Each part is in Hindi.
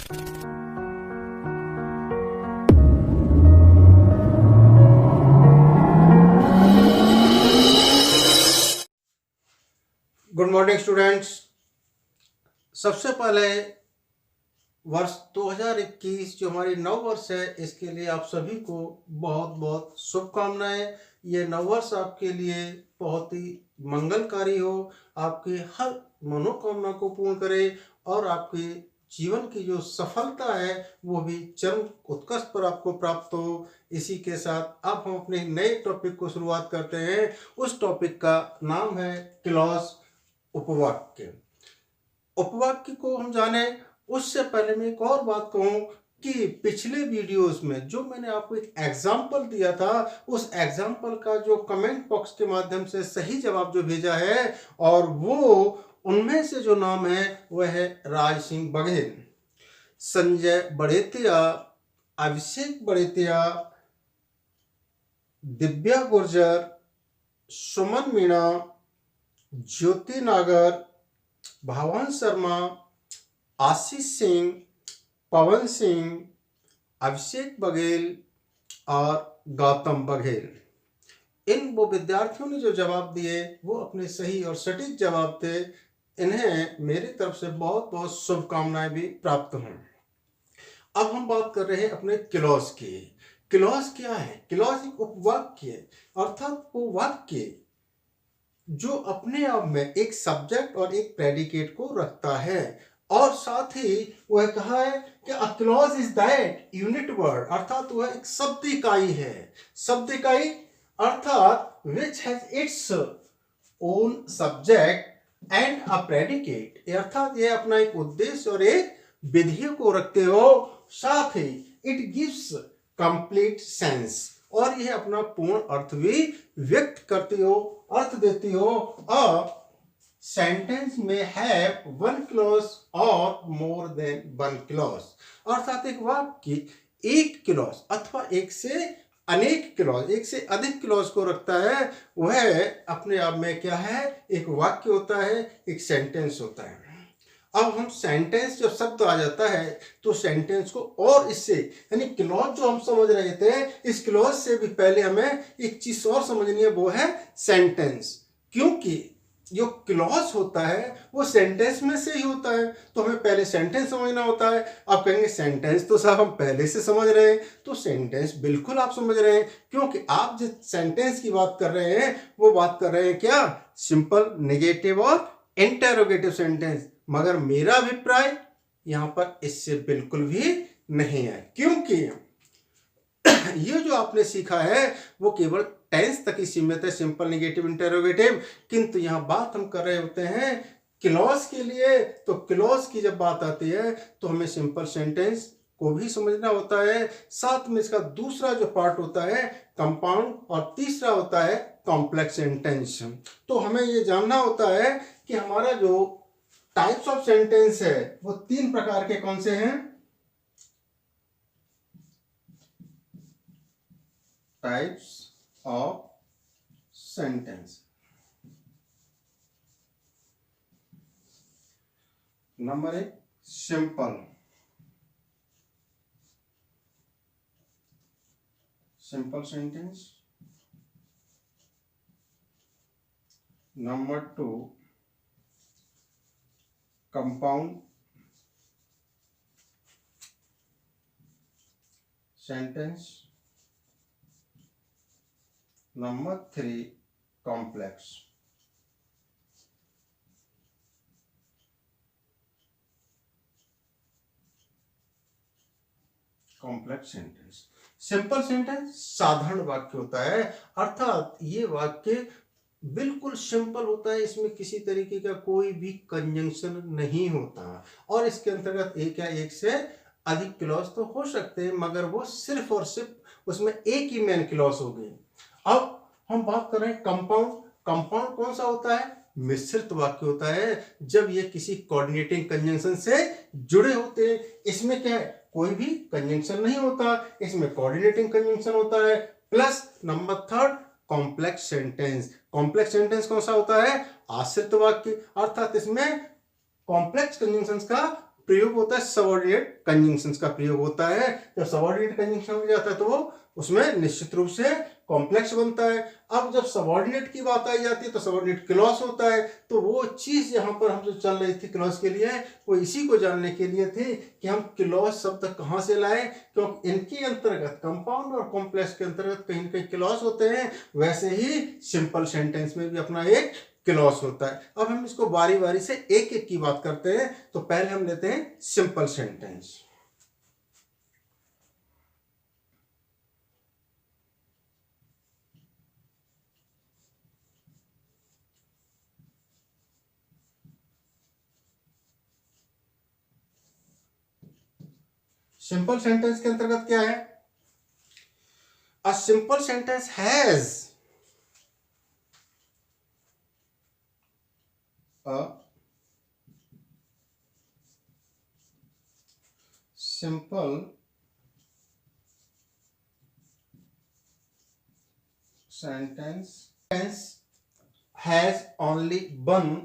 Good morning students. सबसे पहले वर्ष 2021 जो हमारी नव वर्ष है, इसके लिए आप सभी को बहुत बहुत शुभकामनाएं। ये नव वर्ष आपके लिए बहुत ही मंगलकारी हो, आपकी हर मनोकामना को पूर्ण करे और आपके जीवन की जो सफलता है वो भी चरम उत्कर्ष पर आपको प्राप्त हो। इसी के साथ अब हम अपने नए टॉपिक को शुरुआत करते हैं। उस टॉपिक का नाम है क्लॉज उपवाक्य। उपवाक्य को हम जाने उससे पहले मैं एक और बात कहूं कि पिछले वीडियोस में जो मैंने आपको एक एग्जाम्पल दिया था, उस एग्जाम्पल का जो कमेंट बॉक्स के माध्यम से सही जवाब जो भेजा है, और वो उनमें से जो नाम है वह है राज सिंह बघेल, संजय बड़ेतिया, अभिषेक बड़ेतिया, दिव्या गुर्जर, सुमन मीणा, ज्योति नागर, भावन शर्मा, आशीष सिंह, पवन सिंह, अभिषेक बघेल और गौतम बघेल। इन वो विद्यार्थियों ने जो जवाब दिए वो अपने सही और सटीक जवाब थे। इन्हें मेरी तरफ से बहुत बहुत शुभकामनाएं भी प्राप्त हों। अब हम बात कर रहे हैं अपने क्लॉज की। क्लॉज क्या है? क्लॉज एक उपवाक्य, अर्थात वो वाक्य जो अपने आप में एक सब्जेक्ट और एक प्रेडिकेट को रखता है, और साथ ही वह कहा है कि a clause is that unit word, अर्थात वह एक शब्द इकाई है। शब्द इकाई अर्थात which has its own subject and a predicate, अर्थात यह अपना एक उद्देश्य और एक विधेय को रखते हो, साथ ही इट गिव्स कंप्लीट सेंस, और यह अपना पूर्ण अर्थ भी व्यक्त करती हो, अर्थ देती हो। अ सेंटेंस में हैव वन क्लॉज और मोर देन वन क्लॉज, अर्थात एक वाक्य एक क्लॉज अथवा एक से अनेक क्लॉज, एक से अधिक क्लॉज को रखता है। वह अपने आप में क्या है? एक वाक्य होता है, एक सेंटेंस होता है। अब हम सेंटेंस जब शब्द आ जाता है तो सेंटेंस को और इससे, यानी क्लॉज जो हम समझ रहे थे, इस क्लॉज से भी पहले हमें एक चीज और समझनी है, वो है सेंटेंस। क्योंकि जो क्लॉज होता है वो सेंटेंस में से ही होता है, तो हमें पहले सेंटेंस समझना होता है। आप कहेंगे सेंटेंस तो साहब हम पहले से समझ रहे हैं, तो सेंटेंस बिल्कुल आप समझ रहे हैं, क्योंकि आप जिस सेंटेंस की बात कर रहे हैं वो बात कर रहे हैं क्या? सिंपल, नेगेटिव और इंटेरोगेटिव सेंटेंस। मगर मेरा अभिप्राय यहां पर इससे बिल्कुल भी नहीं है, क्योंकि ये जो आपने सीखा है वो केवल टेंस तक ही सीमित है, सिंपल, नेगेटिव, इंटेरोगेटिव। किंतु यहां बात हम कर रहे होते हैं क्लॉज के लिए, तो क्लॉज की जब बात आती है तो हमें सिंपल सेंटेंस को भी समझना होता है, साथ में इसका दूसरा जो पार्ट होता है कंपाउंड, और तीसरा होता है कॉम्प्लेक्स सेंटेंस। तो हमें ये जानना होता है कि हमारा जो टाइप्स ऑफ सेंटेंस है वो तीन प्रकार के कौन से हैं? Types of sentence. Number 1 simple, simple sentence. Number 2 compound sentence. Number 3 complex. Complex sentence. Simple sentence साधारण वाक्य होता है, अर्थात ये वाक्य बिल्कुल सिंपल होता है, इसमें किसी तरीके का कोई भी कंजंक्शन नहीं होता, और इसके अंतर्गत एक या एक से अधिक क्लॉज तो हो सकते हैं, मगर वो सिर्फ और सिर्फ उसमें एक ही मेन क्लॉज होगी। अब हम बात कर रहे हैं कंपाउंड। कंपाउंड कौन सा होता है? मिश्रित वाक्य होता है, जब ये किसी कोऑर्डिनेटिंग कंजंक्शन से जुड़े होते हैं। इसमें क्या है? कोई भी कंजंक्शन नहीं होता, इसमें कोऑर्डिनेटिंग कंजंक्शन होता है। Plus number 3 complex sentence. Complex sentence कौन सा होता है? आश्रित वाक्य, अर्थात इसमें कॉम्प्लेक्स कंजंक्शंस का प्रयोग होता है सबऑर्डिनेट कंजंक्शंस का प्रयोग होता है। जब सबऑर्डिनेट कंजंक्शन हो जाता है तो वो उसमें निश्चित रूप से कॉम्प्लेक्स बनता है। अब जब सबऑर्डिनेट की बात आई जाती है तो सबऑर्डिनेट क्लॉज होता है। तो वो चीज यहाँ पर हम जो चल रही थी क्लॉज के लिए, वो इसी को जानने के लिए थी कि हम क्लॉज शब्द कहाँ से लाए, क्योंकि इनके अंतर्गत कंपाउंड और कॉम्प्लेक्स के अंतर्गत कहीं ना कहीं क्लॉज होते हैं। वैसे ही सिंपल सेंटेंस में भी अपना एक क्लॉज होता है। अब हम इसको बारी बारी से एक एक की बात करते हैं। तो पहले हम लेते हैं सिंपल सेंटेंस। सिंपल सेंटेंस के अंतर्गत क्या है? A simple sentence has a simple sentence has only one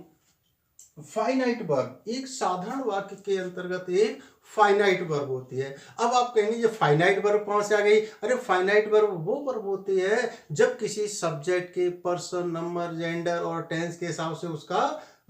finite verb. एक साधारण वाक्य के अंतर्गत एक फाइनाइट वर्ब होती है। अब आप कहेंगे ये फाइनाइट वर्ब कहां से आ गई? अरे फाइनाइट वर्ब वो वर्ब होती है जब किसी सब्जेक्ट के पर्सन, नंबर, जेंडर और टेंस के हिसाब से उसका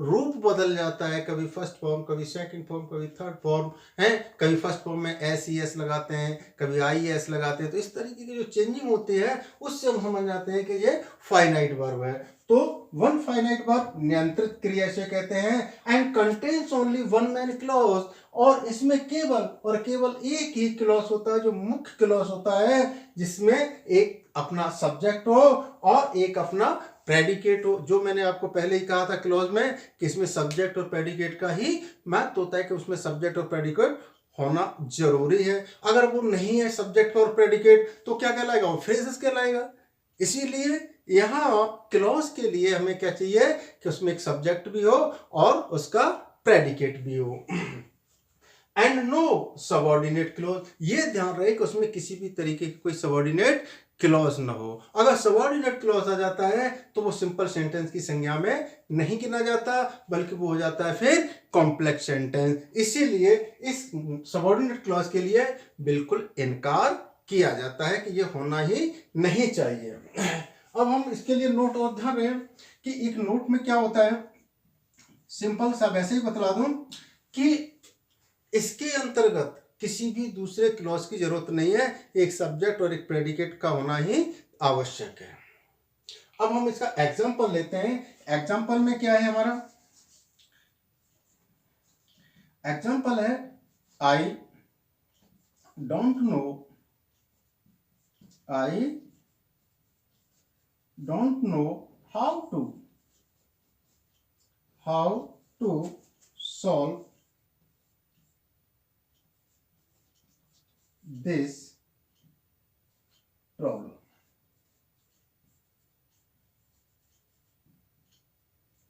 रूप बदल जाता है। कभी फर्स्ट फॉर्म, कभी सेकंड फॉर्म, कभी थर्ड फॉर्म है। कभी फर्स्ट फॉर्म में एस ई एस लगाते हैं, कभी आई एस लगाते हैं। तो इस तरीके की जो चेंजिंग होती है उससे हम समझ जाते हैं कि ये फाइनाइट वर्ब है। तो वन फाइनाइट वर्ब नियंत्रित क्रिया से कहते हैं। And contains only one main clause, और इसमें केवल एक ही क्लॉज होता है जो मुख्य क्लॉज होता है, जिसमें एक अपना सब्जेक्ट हो और एक अपना प्रेडिकेट हो। जो मैंने आपको पहले ही कहा था क्लॉज में कि इसमें सब्जेक्ट और प्रेडिकेट का ही महत्व होता है कि उसमें सब्जेक्ट और प्रेडिकेट होना जरूरी है। अगर वो नहीं है सब्जेक्ट और प्रेडिकेट तो क्या कहलाएगा? वो फ्रेजेस कहलाएगा। इसीलिए यहाँ क्लॉज के लिए हमें क्या चाहिए कि उसमें एक सब्जेक्ट भी हो और उसका प्रेडिकेट भी हो। एंड नो सबऑर्डिनेट क्लॉज, ये ध्यान रहे कि उसमें किसी भी तरीके की कोई सबऑर्डिनेट क्लॉज ना हो। अगर सबऑर्डिनेट क्लॉज आ जाता है तो वो सिंपल सेंटेंस की संज्ञा में नहीं गिना जाता, बल्कि वो हो जाता है फिर कॉम्प्लेक्स सेंटेंस। इसीलिए इस सबऑर्डिनेट क्लॉज के लिए बिल्कुल इनकार किया जाता है कि ये होना ही नहीं चाहिए। अब हम इसके लिए नोट और ध्यान रहे कि एक नोट में क्या होता है, सिंपल सा वैसे ही बतला दूं कि इसके अंतर्गत किसी भी दूसरे क्लॉज की जरूरत नहीं है। एक सब्जेक्ट और एक प्रेडिकेट का होना ही आवश्यक है। अब हम इसका एग्जांपल लेते हैं। एग्जांपल में क्या है हमारा? एग्जांपल है I don't know how to solve this problem।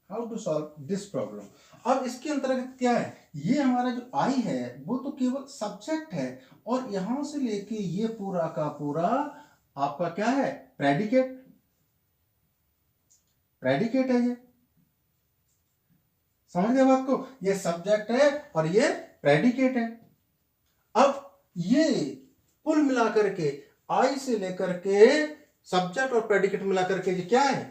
How to solve this problem. अब इसके अंतर्गत क्या है? ये हमारा जो आई है वो तो केवल सब्जेक्ट है, और यहां से लेके ये पूरा का पूरा आपका क्या है? प्रेडिकेट है। ये समझ गए बात को? ये सब्जेक्ट है और ये प्रेडिकेट है। अब ये कुल मिलाकर के आई से लेकर के सब्जेक्ट और प्रेडिकेट मिलाकर के ये क्या है?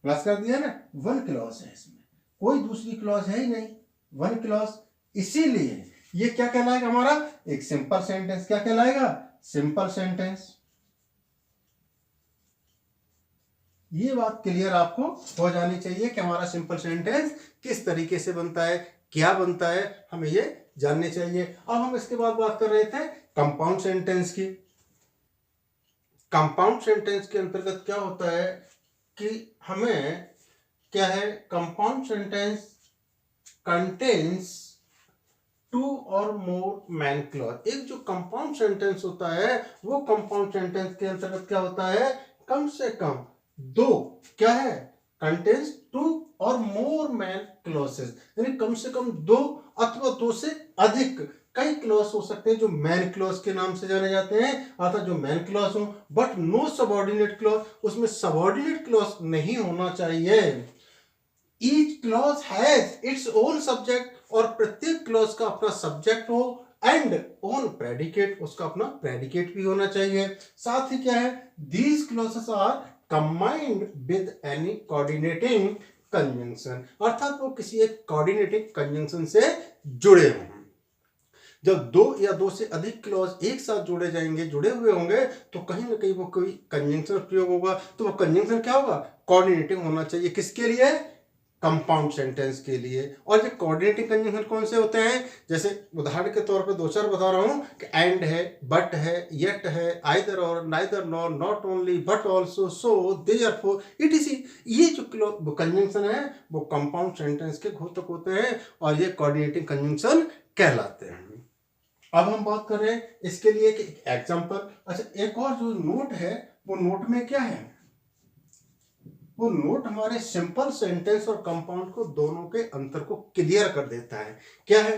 प्लस कर दिया ना, वन क्लॉज है। इसमें कोई दूसरी क्लॉज है ही नहीं, वन क्लॉज। इसीलिए ये क्या कहलाएगा हमारा? एक सिंपल सेंटेंस। क्या कहलाएगा? Simple sentence. ये बात क्लियर आपको हो जानी चाहिए कि हमारा सिंपल सेंटेंस किस तरीके से बनता है, क्या बनता है, हमें ये जानने चाहिए। अब हम इसके बाद बात कर रहे थे कंपाउंड सेंटेंस की। कंपाउंड सेंटेंस के अंतर्गत क्या होता है कि हमें क्या है? कंपाउंड सेंटेंस कंटेन्स टू और मोर मैन क्लॉज। एक जो कंपाउंड सेंटेंस होता है वो कंपाउंड सेंटेंस के अंतर्गत क्या होता है? कम से कम दो क्या है? कंटेन्स टू और मोर मैन क्लॉसेस, यानी कम से कम दो अथवा दो से अधिक कई क्लॉज हो सकते हैं जो मैन क्लॉज के नाम से जाने जाते हैं, अर्थात जो मैन क्लॉज हो, बट नो सबऑर्डिनेट क्लॉज। उसमें सबऑर्डिनेट क्लॉज नहीं होना चाहिए। Each clause has its own subject, और प्रत्येक क्लॉज का अपना सब्जेक्ट हो एंड ऑन प्रेडिकेट, उसका अपना प्रेडिकेट भी होना चाहिए। साथ ही क्या है, these clauses are combined with any coordinating conjunction, अर्थात वो किसी एक कोऑर्डिनेटिंग कंजंक्शन से जुड़े हों। जब दो या दो से अधिक क्लॉज एक साथ जोड़े जाएंगे, जुड़े हुए होंगे, तो कहीं ना कहीं वो कोई कंजंक्शन प्रयोग होगा, तो वो कंजंक्शन क्या होगा, कोऑर्डिनेटिंग होना चाहिए। किसके लिए, कंपाउंड सेंटेंस के लिए। और ये कोऑर्डिनेटिंग कंजंक्शन कौन से होते हैं, जैसे उदाहरण के तौर पे दो चार बता रहा हूं कि एंड है, बट है, येट है, आइदर और, neither nor, not only, but also, so, therefore, etc.. ये जो कंजंक्शन है वो कंपाउंड सेंटेंस के घोतक होते हैं और ये कोऑर्डिनेटिंग कंजंक्शन कहलाते हैं। अब हम बात कर रहे हैं इसके लिए कि एग्जाम्पल। अच्छा, एक और जो नोट है, वो नोट में क्या है, वो नोट हमारे सिंपल सेंटेंस और कंपाउंड को दोनों के अंतर को क्लियर कर देता है। क्या है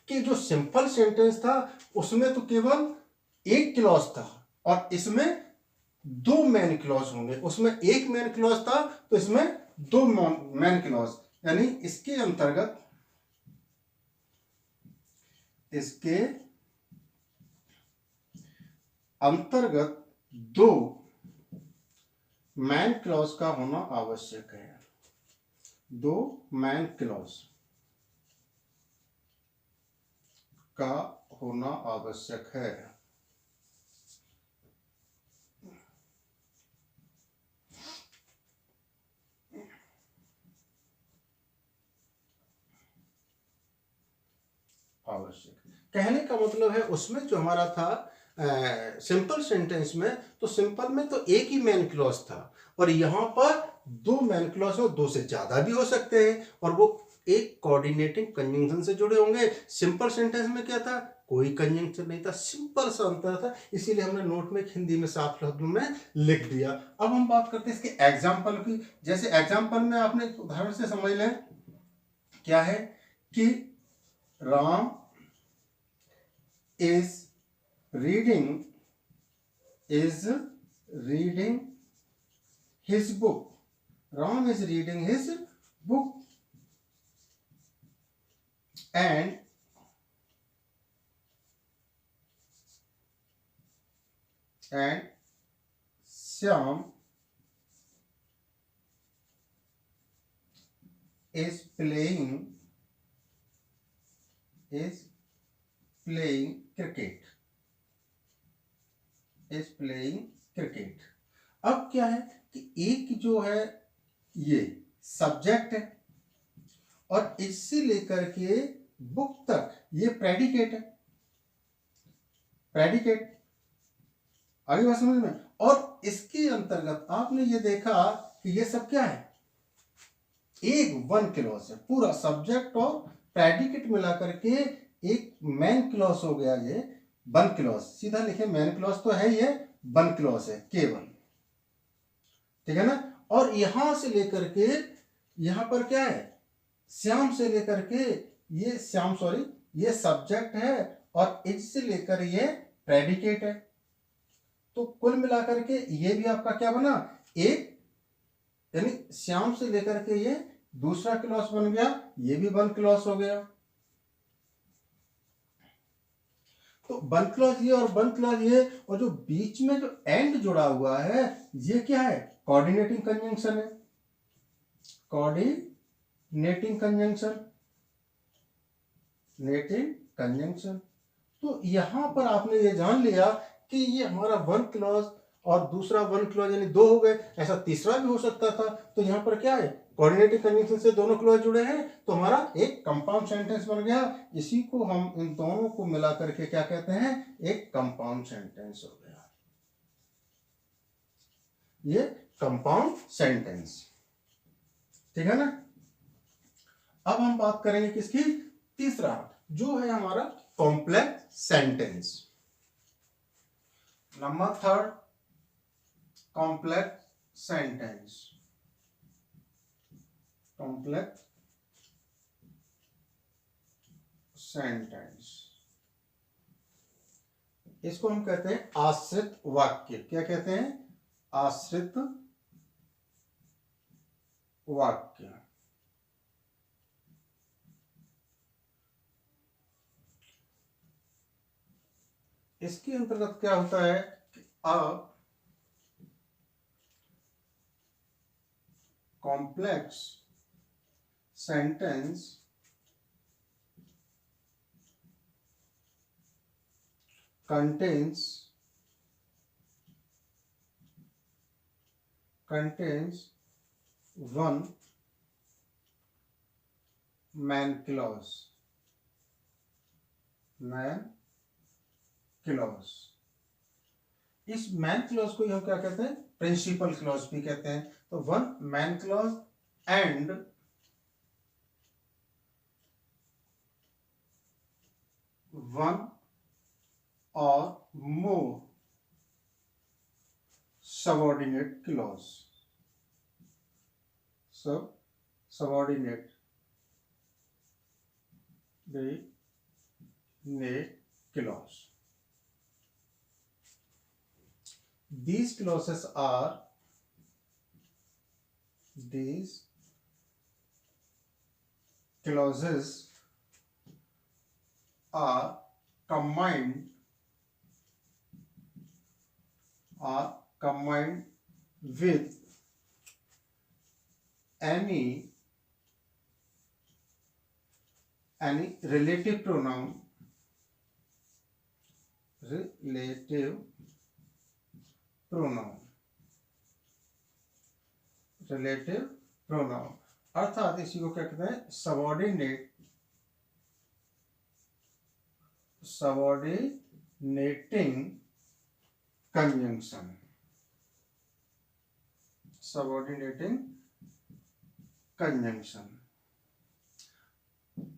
कि जो सिंपल सेंटेंस था उसमें तो केवल एक क्लॉज था और इसमें दो मेन क्लॉज होंगे, उसमें एक मेन क्लॉज था तो इसमें दो मेन क्लॉज, यानी इसके अंतर्गत दो मैन क्लॉज का होना आवश्यक है, दो मैन क्लॉज का होना आवश्यक है। आवश्यक कहने का मतलब है उसमें जो हमारा था सिंपल सेंटेंस में, तो सिंपल में तो एक ही मैन क्लॉज था और यहां पर दो मैन क्लॉज हो, दो से ज्यादा भी हो सकते हैं और वो एक कोऑर्डिनेटिंग कंजंक्शन से जुड़े होंगे। सिंपल सेंटेंस में क्या था, कोई कंजंक्शन नहीं था, सिंपल सा अंतर था, इसीलिए हमने नोट में हिंदी में साफ शब्दों में लिख दिया। अब हम बात करते हैं इसके एग्जाम्पल की। जैसे एग्जाम्पल में आपने उदाहरण से समझ लें, क्या है कि Ram is reading his book. Ram is reading his book and Shyam is playing cricket. अब क्या है कि एक जो है ये सब्जेक्ट है और इससे लेकर के बुक तक ये प्रेडिकेट है, प्रेडिकेट आगे बात समझ में। और इसके अंतर्गत आपने ये देखा कि ये सब क्या है, एक वन क्लॉज है, पूरा सब्जेक्ट और प्रेडिकेट मिलाकर के एक मैन क्लॉज हो गया, ये वन क्लॉज। सीधा लिखे मैन क्लॉज तो है, ये वन क्लॉज है केवल, ठीक है ना। और यहां से लेकर के यहां पर क्या है, श्याम से लेकर के ये श्याम, सॉरी, ये सब्जेक्ट है और इससे लेकर ये प्रेडिकेट है, तो कुल मिलाकर के ये भी आपका क्या बना, एक, यानी श्याम से लेकर के ये दूसरा क्लॉज बन गया, ये भी वन क्लॉज हो गया। तो वन क्लॉज ये और वन क्लॉज ये, और जो बीच में जो एंड जुड़ा हुआ है ये क्या है, कोऑर्डिनेटिंग कंजंक्शन है, कोऑर्डिनेटिंग कंजंक्शन। तो यहां पर आपने ये जान लिया कि ये हमारा वन क्लॉज और दूसरा वन क्लॉज यानी दो हो गए, ऐसा तीसरा भी हो सकता था। तो यहां पर क्या है, कोऑर्डिनेटिंग कंजंक्शन से दोनों क्लॉज जुड़े हैं तो हमारा एक कंपाउंड सेंटेंस बन गया। इसी को हम इन दोनों को मिला करके क्या कहते हैं, एक कंपाउंड सेंटेंस हो गया, ये कंपाउंड सेंटेंस, ठीक है ना। अब हम बात करेंगे किसकी, तीसरा जो है हमारा complex sentence. Number third, complex sentence. Complex sentence, इसको हम कहते हैं आश्रित वाक्य। क्या कहते हैं, आश्रित वाक्य। इसके अंतर्गत क्या होता है कि a complex sentence contains one main clause. इस मैन क्लॉज को हम क्या कहते हैं, प्रिंसिपल क्लॉज भी कहते हैं। तो one main clause and one और more subordinate clause. Subordinate clause. These clauses are combined with any relative pronoun अर्थात इसी को क्या कहते हैं, सबऑर्डिनेटिंग कंजंक्शन।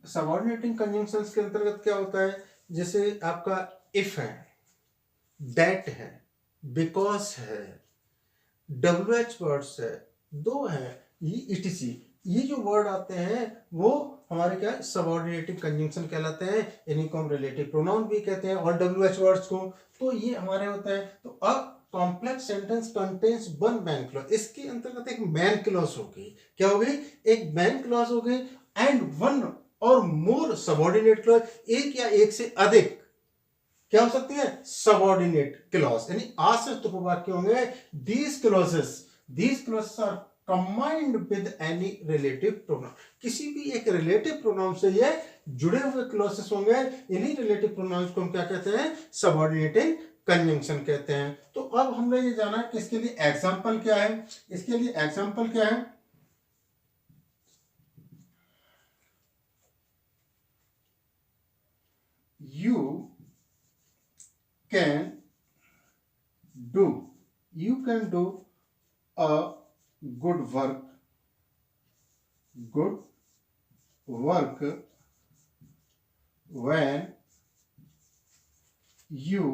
सबऑर्डिनेटिंग कंजंक्शंस के अंतर्गत क्या होता है, जैसे आपका इफ है, दैट है, बिकॉज है, WH वर्ड्स है, दो है, ये इटीसी, ये जो वर्ड आते हैं वो हमारे क्या सबऑर्डिनेटिंग कंजंक्शन कहलाते हैं। इन्हीं को हम रिलेटिव प्रोनाउन भी कहते हैं और WH वर्ड्स को। तो ये हमारे होते हैं। तो अब complex sentence contains one main clause, इसके अंतर्गत एक मैन क्लॉज हो गई। क्या हो गई, एक मैन क्लॉज हो गई एंड वन और मोर सबऑर्डिनेट क्लॉज, एक या एक से अधिक क्या हो सकती है, सबऑर्डिनेट क्लॉज, यानी आश्रित उपवाक्य होंगे। These clauses are combined with any relative pronoun, किसी भी एक रिलेटिव प्रोनाउन से ये जुड़े हुए क्लॉजेस होंगे। इन्हीं रिलेटिव प्रोनाउंस को हम क्या कहते हैं, सबऑर्डिनेटिंग कंजंक्शन कहते हैं। तो अब हमने ये जाना कि इसके लिए एग्जांपल क्या है। इसके लिए एग्जांपल क्या है, you can do a good work when you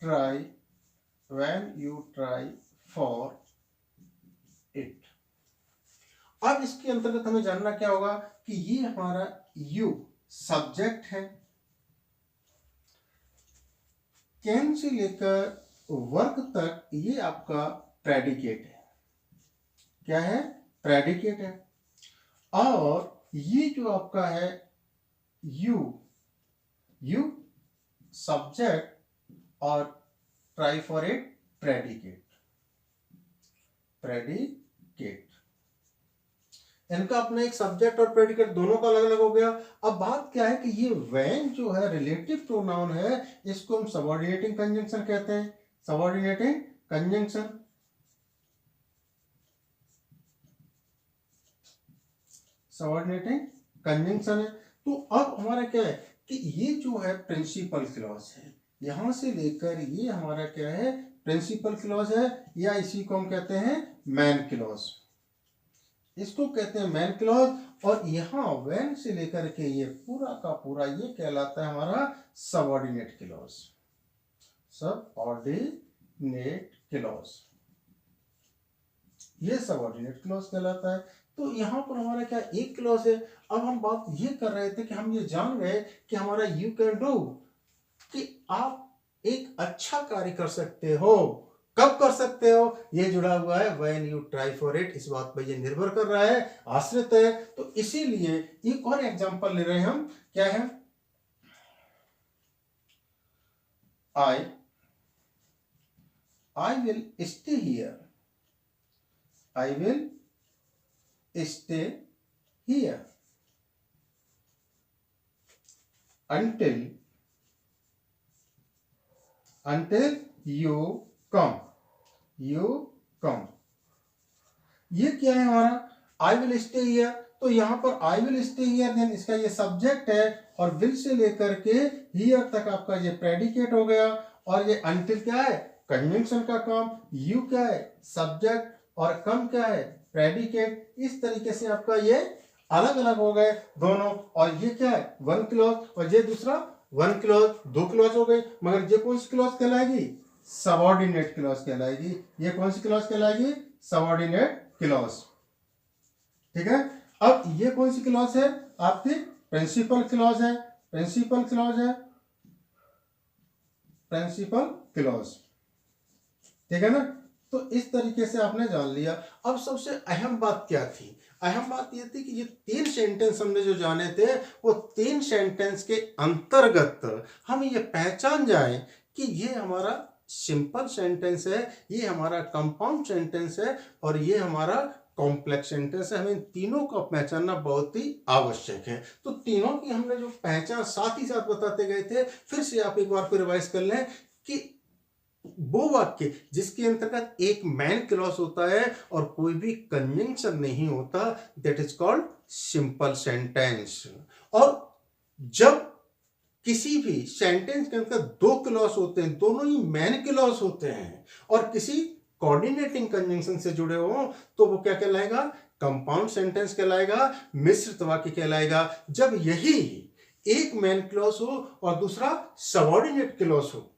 try for it। अब इसके अंतर्गत हमें जानना क्या होगा कि ये हमारा यू सब्जेक्ट है, कैन से लेकर वर्क तक ये आपका प्रेडिकेट है। क्या है, प्रेडिकेट है। और ये जो आपका है यू सब्जेक्ट और ट्राई फॉर इट प्रेडिकेट। इनका अपना एक सब्जेक्ट और प्रेडिकेट दोनों का अलग अलग हो गया। अब बात क्या है कि ये व्हेन जो है रिलेटिव प्रोनाउन है, इसको हम सबऑर्डिनेटिंग कंजंक्शन कहते हैं। सबऑर्डिनेटिंग कंजंक्शन है। तो अब हमारा क्या है कि ये जो है प्रिंसिपल क्लॉज है, यहां से लेकर ये हमारा क्या है, प्रिंसिपल क्लॉज है, या इसी को हम कहते हैं मैन क्लॉज। इसको कहते हैं मैन क्लॉज। और यहां व्हेन से लेकर के ये पूरा का पूरा ये कहलाता है हमारा सबऑर्डिनेट क्लॉज। ये सबऑर्डिनेट क्लॉज कहलाता है। तो यहां पर हमारा क्या एक क्लॉज है। अब हम बात ये कर रहे थे कि हम ये जान गए कि हमारा यू कैन डू, कि आप एक अच्छा कार्य कर सकते हो। कब कर सकते हो, ये जुड़ा हुआ है when you try for it, इस बात पर ये निर्भर कर रहा है, आश्रित है। तो इसीलिए एक और एग्जांपल ले रहे हैं हम, क्या है, I will stay here. I will stay here until you come. You come. ये क्या है हमारा? I will stay here. तो यहाँ पर I will stay here, then इसका ये सब्जेक्ट है और will से लेकर के here तक आपका ये प्रेडिकेट हो गया, और ये until क्या है? कंजंक्शन का काम। You क्या है? सब्जेक्ट, और come क्या है? प्रेडिकेट। इस तरीके से आपका ये अलग अलग हो गए दोनों, और ये क्या है? वन क्लॉज, और ये दूसरा वन क्लॉज, दो क्लॉज हो गई। मगर ये कौन सी क्लॉज कहलाएगी? सबऑर्डिनेट क्लॉज कहलाएगी। ये कौन सी क्लॉज कहलाएगी? Subordinate clause. ठीक है। अब ये कौन सी क्लॉज है? आपकी प्रिंसिपल क्लॉज है। प्रिंसिपल क्लॉज है, प्रिंसिपल क्लॉज। ठीक है ना। तो इस तरीके से आपने जान लिया। अब सबसे अहम बात क्या थी? अहम बात यह थी कि ये तीन सेंटेंस हमने जो जाने थे, वो तीन सेंटेंस के अंतर्गत हम ये पहचान जाए कि ये हमारा सिंपल सेंटेंस है, ये हमारा कंपाउंड सेंटेंस है, और ये हमारा कॉम्प्लेक्स सेंटेंस है। हमें तीनों को पहचानना बहुत ही आवश्यक है। तो तीनों की हमने जो पहचान साथ ही साथ बताते गए थे, फिर से आप एक बार फिर रिवाइज कर लें कि वो वाक्य जिसके अंतर्गत एक मैन क्लॉज होता है और कोई भी कंजंक्शन नहीं होता, that is called simple sentence. और जब किसी भी सेंटेंस के अंदर दो क्लॉज होते हैं, दोनों ही मैन क्लॉज होते हैं, और किसी कोऑर्डिनेटिंग कंजंक्शन से जुड़े हो, तो वो क्या कहलाएगा? कंपाउंड सेंटेंस कहलाएगा, मिश्रित वाक्य कहलाएगा। जब यही एक मैन क्लॉज हो और दूसरा सबऑर्डिनेट क्लॉज हो,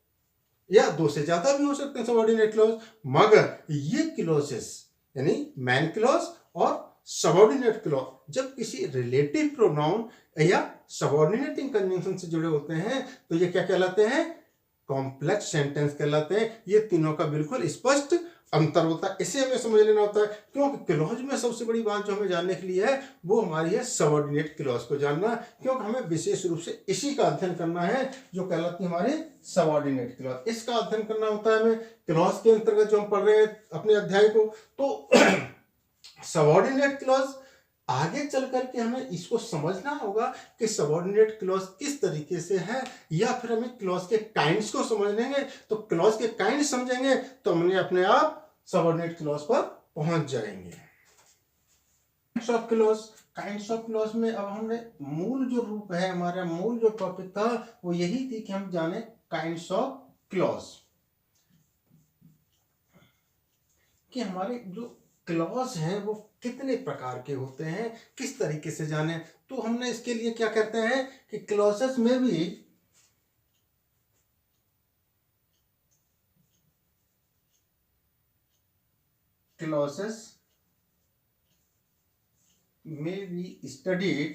या दो से ज्यादा भी हो सकते हैं सबऑर्डिनेट क्लॉज, मगर ये क्लॉजेस यानी मैन क्लॉज और सबऑर्डिनेट क्लॉज जब किसी रिलेटिव प्रोनाउन या सबऑर्डिनेटिंग कंजंक्शन से जुड़े होते हैं, तो ये क्या कहलाते हैं? कॉम्प्लेक्स सेंटेंस कहलाते हैं। ये तीनों का बिल्कुल स्पष्ट अंतर होता है, इसे हमें समझ लेना होता है। क्योंकि क्लॉज में सबसे बड़ी बात जो हमें जानने के लिए है, वो हमारी है सबऑर्डिनेट क्लॉज को जानना, क्योंकि हमें विशेष रूप से इसी का अध्ययन करना है जो कहलाती है हमारी सबऑर्डिनेट क्लॉज। इसका अध्ययन करना होता है हमें क्लॉज के अंतर्गत जो हम पढ़ रहे हैं अपने अध्याय को। तो सबऑर्डिनेट क्लॉज आगे चल करके हमें इसको समझना होगा कि सबऑर्डिनेट क्लॉज किस तरीके से है, या फिर हमें क्लॉज के काइंड्स को समझ लेंगे। तो क्लॉज के काइंड समझेंगे तो हमने अपने आप सबऑर्डिनेट क्लॉज पर पहुंच जाएंगे। Kinds of clause. Kinds of clause में अब हमने मूल जो रूप है, हमारा मूल जो टॉपिक था, वो यही थी कि हम जाने काइंड्स ऑफ क्लॉज, कि हमारे जो क्लॉज हैं वो कितने प्रकार के होते हैं, किस तरीके से जाने। तो हमने इसके लिए क्या कहते हैं कि क्लॉजेस में भी studied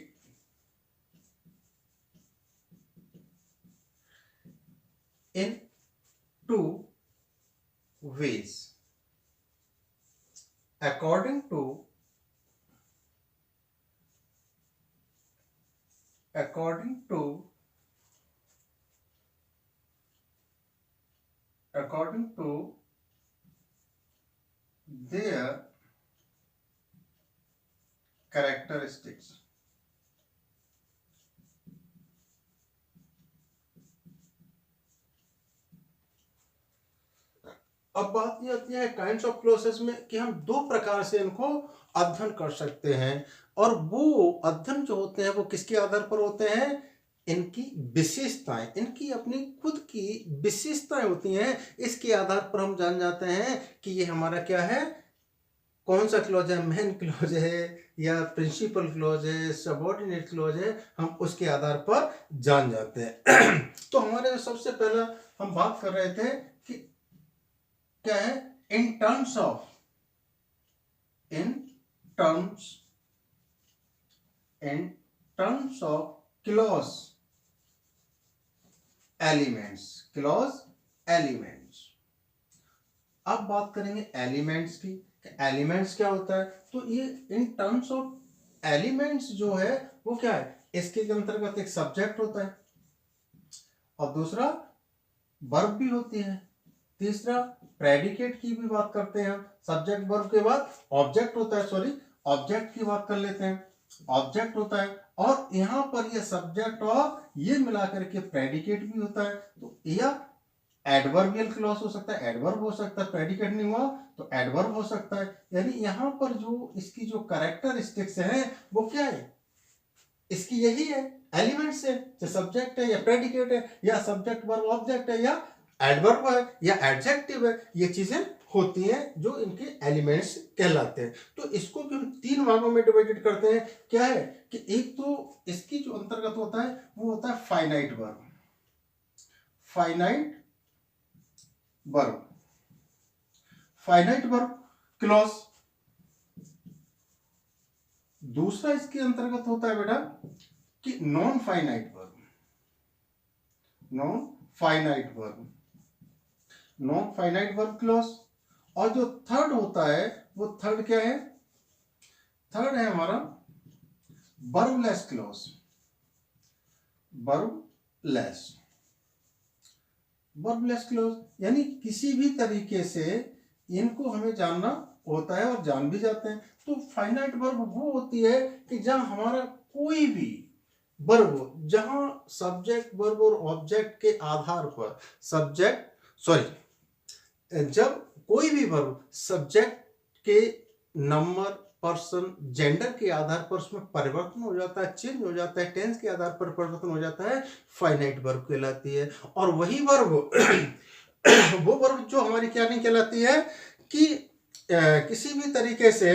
in two ways according to their characteristics. अब बात ये आती है काइंड्स ऑफ क्लॉजेस में कि हम दो प्रकार से इनको अध्ययन कर सकते हैं, और वो अध्ययन जो होते हैं वो किसके आधार पर होते हैं? इनकी विशेषताएं, इनकी अपनी खुद की विशेषताएं होती हैं। इसके आधार पर हम जान जाते हैं कि ये हमारा क्या है, कौन सा क्लॉज है, मेन क्लॉज है या प्रिंसिपल क्लॉज है, सबऑर्डिनेट क्लॉज है, हम उसके आधार पर जान जाते हैं। तो हमारे सबसे पहला हम बात कर रहे थे कि क्या है, in terms of clause elements. अब बात करेंगे एलिमेंट्स की। एलिमेंट्स क्या होता है? तो ये इन टर्म्स ऑफ एलिमेंट्स जो है वो क्या है, इसके अंतर्गत एक सब्जेक्ट होता है और दूसरा वर्ब भी होती है। तीसरा प्रेडिकेट की भी बात करते हैं हम, सब्जेक्ट वर्ब के बाद ऑब्जेक्ट होता है, सॉरी ऑब्जेक्ट की बात कर लेते हैं, ऑब्जेक्ट होता है। और यहाँ पर ये सब्जेक्ट और ये मिलाकर के प्रेडिकेट भी होता है। तो या एडवर्बियल क्लॉज हो सकता है, एडवर्ब हो सकता है, प्रेडिकेट नहीं हुआ तो एडवर्ब हो सकता है। यानी यहाँ पर जो इसकी जो कैरेक्टरिस्टिक्स है वो क्या है, इसकी यही है, एलिमेंट्स है, चाहे सब्जेक्ट है या प्रेडिकेट है या सब्जेक्ट वर्ब ऑब्जेक्ट है या एडवर्ब है या एडजेक्टिव है, ये चीजें होती हैं जो इनके एलिमेंट्स कहलाते हैं। तो इसको भी हम तीन भागों में डिवाइडेड करते हैं। क्या है कि एक तो इसकी जो अंतर्गत होता है वो होता है finite verb, finite verb, finite verb clause. दूसरा इसके अंतर्गत होता है बेटा कि non finite verb, non finite verb, non finite verb clause. और जो थर्ड होता है वो थर्ड क्या है, थर्ड है हमारा वर्बलेस क्लॉज, वर्बलेस, वर्बलेस क्लॉज। यानी किसी भी तरीके से इनको हमें जानना होता है और जान भी जाते हैं। तो फाइनाइट वर्ब वो होती है कि जहां हमारा कोई भी वर्ब, जहां सब्जेक्ट वर्ब और ऑब्जेक्ट के आधार पर सब्जेक्ट सॉरी जब कोई भी वर्ब सब्जेक्ट के नंबर, पर्सन, जेंडर के आधार पर उसमें परिवर्तन हो जाता है, चेंज हो जाता है, टेंस के आधार पर परिवर्तन हो जाता है, फाइनाइट वर्ब कहलाती है। और वही वर्ब वो वर्ब जो हमारी क्या नहीं कहलाती है कि किसी भी तरीके से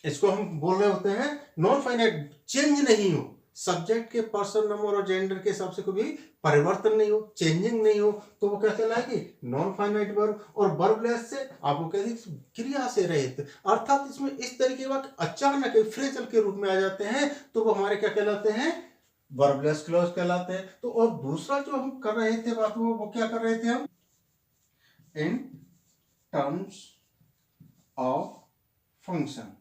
इसको हम बोल रहे होते हैं नॉन फाइनाइट, चेंज नहीं हो, सब्जेक्ट के पर्सन, नंबर और जेंडर के हिसाब से कोई परिवर्तन नहीं हो, चेंजिंग नहीं हो, तो वो क्या कहलाएगी, नॉन फाइनाइट वर्ब। और वर्बलेस से आपको कहते क्रिया से रहित, अर्थात इसमें इस तरीके के वाक्य अचानक फ्रेजल के रूप में आ जाते हैं, तो वो हमारे क्या कहलाते हैं, वर्बलेस क्लॉज कहलाते हैं। तो और दूसरा जो हम कर रहे थे बात, वो क्या कर रहे थे हम, इन टर्म्स ऑफ फंक्शन।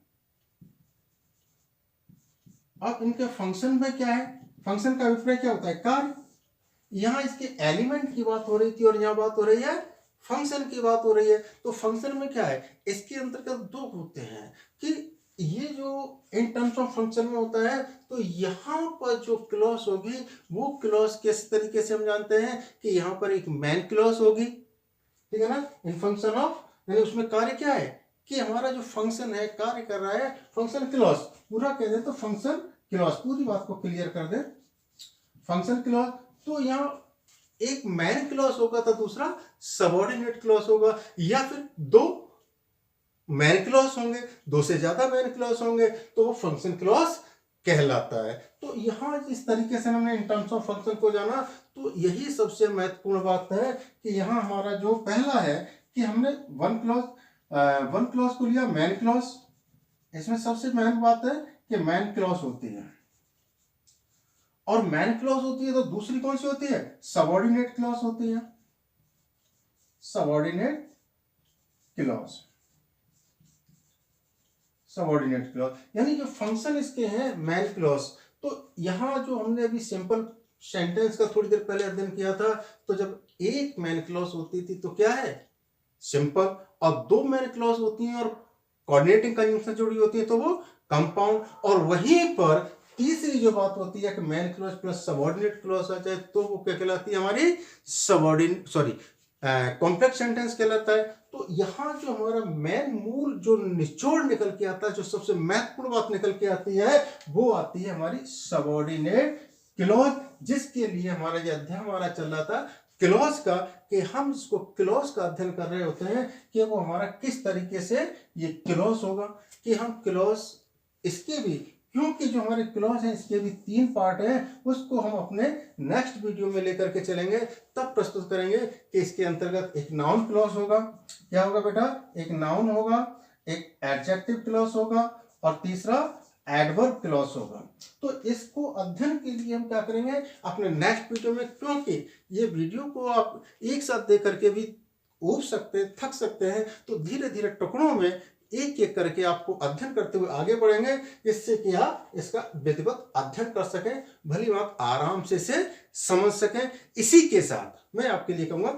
अब इनके फंक्शन में क्या है, फंक्शन का अभिप्राय क्या होता है, कार्य। यहां इसके एलिमेंट की बात हो रही थी और यहां बात हो रही है फंक्शन की बात हो रही है। तो फंक्शन में क्या है, इसके अंतर्गत दो होते हैं कि ये जो इन टर्म्स ऑफ फंक्शन में होता है, तो यहां पर जो क्लॉज होगी वो क्लॉज किस तरीके से हम जानते हैं कि यहां पर एक मैन क्लॉज होगी, ठीक है ना, इन फंक्शन ऑफ, यानी उसमें कार्य क्या है कि हमारा जो फंक्शन है कार्य कर रहा है, फंक्शन क्लॉज पूरा कह दे तो फंक्शन क्लॉज, पूरी बात को क्लियर कर दे, फंक्शन क्लॉज। तो यहाँ एक मैन क्लॉज होगा तो दूसरा सबऑर्डिनेट क्लॉज होगा, या फिर दो मैन क्लॉज होंगे, दो से ज्यादा मैन क्लॉज होंगे, तो वो फंक्शन क्लॉज कहलाता है। तो यहां इस तरीके से हमने इन टर्म्स ऑफ फंक्शन को जाना। तो यही सबसे महत्वपूर्ण बात है कि यहां हमारा जो पहला है कि हमने वन क्लॉज को लिया मैन क्लॉज। इसमें सबसे महत्वपूर्ण बात है कि मैन क्लॉज होती है, और मैन क्लॉज होती है तो दूसरी कौन सी होती है, सबऑर्डिनेट क्लॉज होती है, सबऑर्डिनेट क्लॉज, सबऑर्डिनेट क्लॉज। यानी जो फंक्शन इसके हैं मैन क्लॉज। तो यहां जो हमने अभी सिंपल सेंटेंस का थोड़ी देर पहले अध्ययन किया था, तो जब एक मैन क्लॉज होती थी तो क्या है, सिंपल, और दो मैन क्लॉज होती हैं और कोऑर्डिनेटिंग कंजंक्शन जुड़ी होती है तो वो कंपाउंड। और वहीं पर तीसरी जो बात होती है कि main clause plus subordinate clause आ जाए तो वो क्या कहलाती है, हमारी सबऑर्डिनेट सॉरी कॉम्प्लेक्स सेंटेंस कहलाता है। तो यहां जो हमारा मेन मूल जो निचोड़ निकल के आता है, जो सबसे महत्वपूर्ण बात निकल के आती है, वो आती है हमारी सबऑर्डिनेट क्लॉज, जिसके लिए हमारा ये अध्ययन हमारा चल रहा था क्लॉज का, कि हम इसको क्लॉज का अध्ययन कर रहे होते हैं कि वो हमारा किस तरीके से ये क्लॉज होगा, कि हम क्लॉज इसके भी, क्योंकि जो हमारे क्लॉज हैं इसके भी तीन पार्ट हैं, उसको हम अपने नेक्स्ट वीडियो में लेकर के चलेंगे, तब प्रस्तुत करेंगे कि इसके अंतर्गत एक नाउन क्लॉज होगा, क्या होगा बेटा, एक नाउन होगा, एक एडजेक्टिव क्लॉज होगा, और तीसरा एडवर्ब क्लॉज होगा। तो इसको अध्ययन के लिए हम क्या करेंगे अपने नेक्स्ट वीडियो में, क्योंकि ये वीडियो को आप एक साथ देख करके भी ऊब सकते, थक सकते हैं, तो धीरे धीरे टुकड़ों में एक एक करके आपको अध्ययन करते हुए आगे बढ़ेंगे, जिससे कि आप इसका विधिवत अध्ययन कर सकें, भली बात आराम से इसे समझ सकें। इसी के साथ मैं आपके लिए कहूँगा